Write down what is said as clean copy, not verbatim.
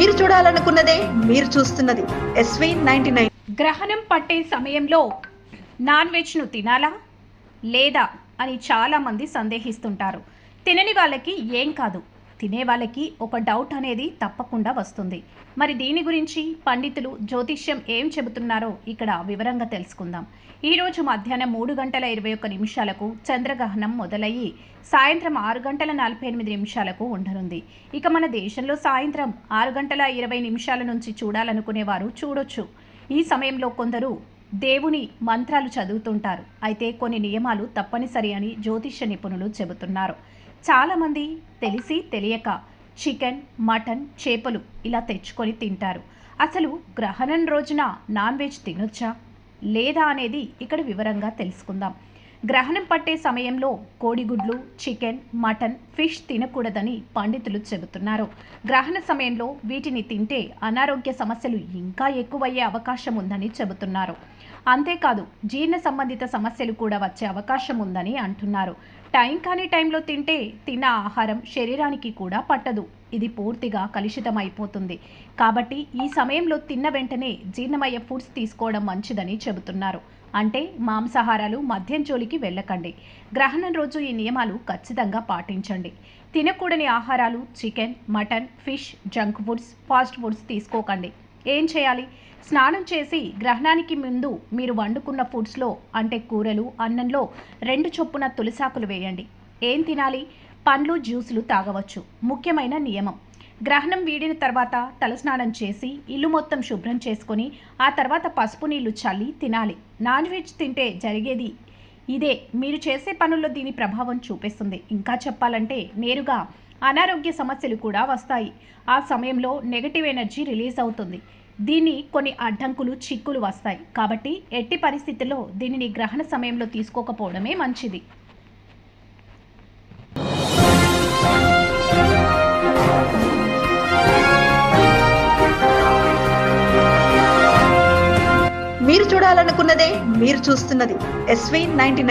మీరు చూడాలనుకున్నదే మీరు చూస్తున్నది SV99. గ్రహణం పట్టే సమయంలో నాన్ వెజ్ను తినాలా లేదా అని చాలామంది సందేహిస్తుంటారు. తినని వాళ్ళకి ఏం కాదు, తినే వాళ్ళకి ఒక డౌట్ అనేది తప్పకుండా వస్తుంది. మరి దీని గురించి పండితులు జ్యోతిష్యం ఏం చెబుతున్నారో ఇక్కడ వివరంగా తెలుసుకుందాం. ఈరోజు మధ్యాహ్నం 3:21 చంద్రగ్రహణం మొదలయ్యి సాయంత్రం 6:48 ఉండనుంది. ఇక మన దేశంలో సాయంత్రం 6:20 నుంచి చూడాలనుకునేవారు చూడొచ్చు. ఈ సమయంలో కొందరు దేవుని మంత్రాలు చదువుతుంటారు. అయితే కొన్ని నియమాలు తప్పనిసరి అని జ్యోతిష్య నిపుణులు చెబుతున్నారు. చాలామంది తెలిసి తెలియక చికెన్, మటన్, చేపలు ఇలా తెచ్చుకొని తింటారు. అసలు గ్రహణం రోజున నాన్ వెజ్ తినొచ్చా లేదా అనేది ఇక్కడ వివరంగా తెలుసుకుందాం. గ్రహణం పట్టే సమయంలో కోడిగుడ్లు, చికెన్, మటన్, ఫిష్ తినకూడదని పండితులు చెబుతున్నారు. గ్రహణ సమయంలో వీటిని తింటే అనారోగ్య సమస్యలు ఇంకా ఎక్కువయ్యే అవకాశం ఉందని చెబుతున్నారు. అంతేకాదు జీర్ణ సంబంధిత సమస్యలు కూడా వచ్చే అవకాశం ఉందని అంటున్నారు. టైం కాని టైంలో తింటే తిన్న ఆహారం శరీరానికి కూడా పట్టదు. ఇది పూర్తిగా కలుషితం అయిపోతుంది. కాబట్టి ఈ సమయంలో తిన్న వెంటనే జీర్ణమయ్యే ఫుడ్స్ తీసుకోవడం మంచిదని చెబుతున్నారు. అంటే మాంసాహారాలు, మద్యం జోలికి వెళ్ళకండి. గ్రహణం రోజు ఈ నియమాలు ఖచ్చితంగా పాటించండి. తినకూడని ఆహారాలు chicken, mutton, fish, junk foods, fast foods తీసుకోకండి. ఏం చేయాలి? స్నానం చేసి గ్రహణానికి ముందు మీరు వండుకున్న ఫుడ్స్లో అంటే కూరలు, అన్నంలో 2 చొప్పున తులసాకులు వేయండి. ఏం తినాలి? పండ్లు, జ్యూసులు తాగవచ్చు. ముఖ్యమైన నియమం, గ్రహణం వీడిన తర్వాత తలస్నానం చేసి ఇల్లు మొత్తం శుభ్రం చేసుకొని ఆ తర్వాత పసుపు నీళ్లు చల్లి తినాలి. నాన్ వెజ్ తింటే జరిగేది ఇదే. మీరు చేసే పనుల్లో దీని ప్రభావం చూపిస్తుంది. ఇంకా చెప్పాలంటే నేరుగా అనారోగ్య సమస్యలు కూడా వస్తాయి. ఆ సమయంలో నెగటివ్ ఎనర్జీ రిలీజ్ అవుతుంది. దీన్ని కొన్ని అడ్డంకులు, చిక్కులు వస్తాయి. కాబట్టి ఎట్టి పరిస్థితుల్లో దీనిని గ్రహణ సమయంలో తీసుకోకపోవడమే మంచిది. మీరు చూడాలనుకున్నదే మీరు చూస్తున్నది SV99.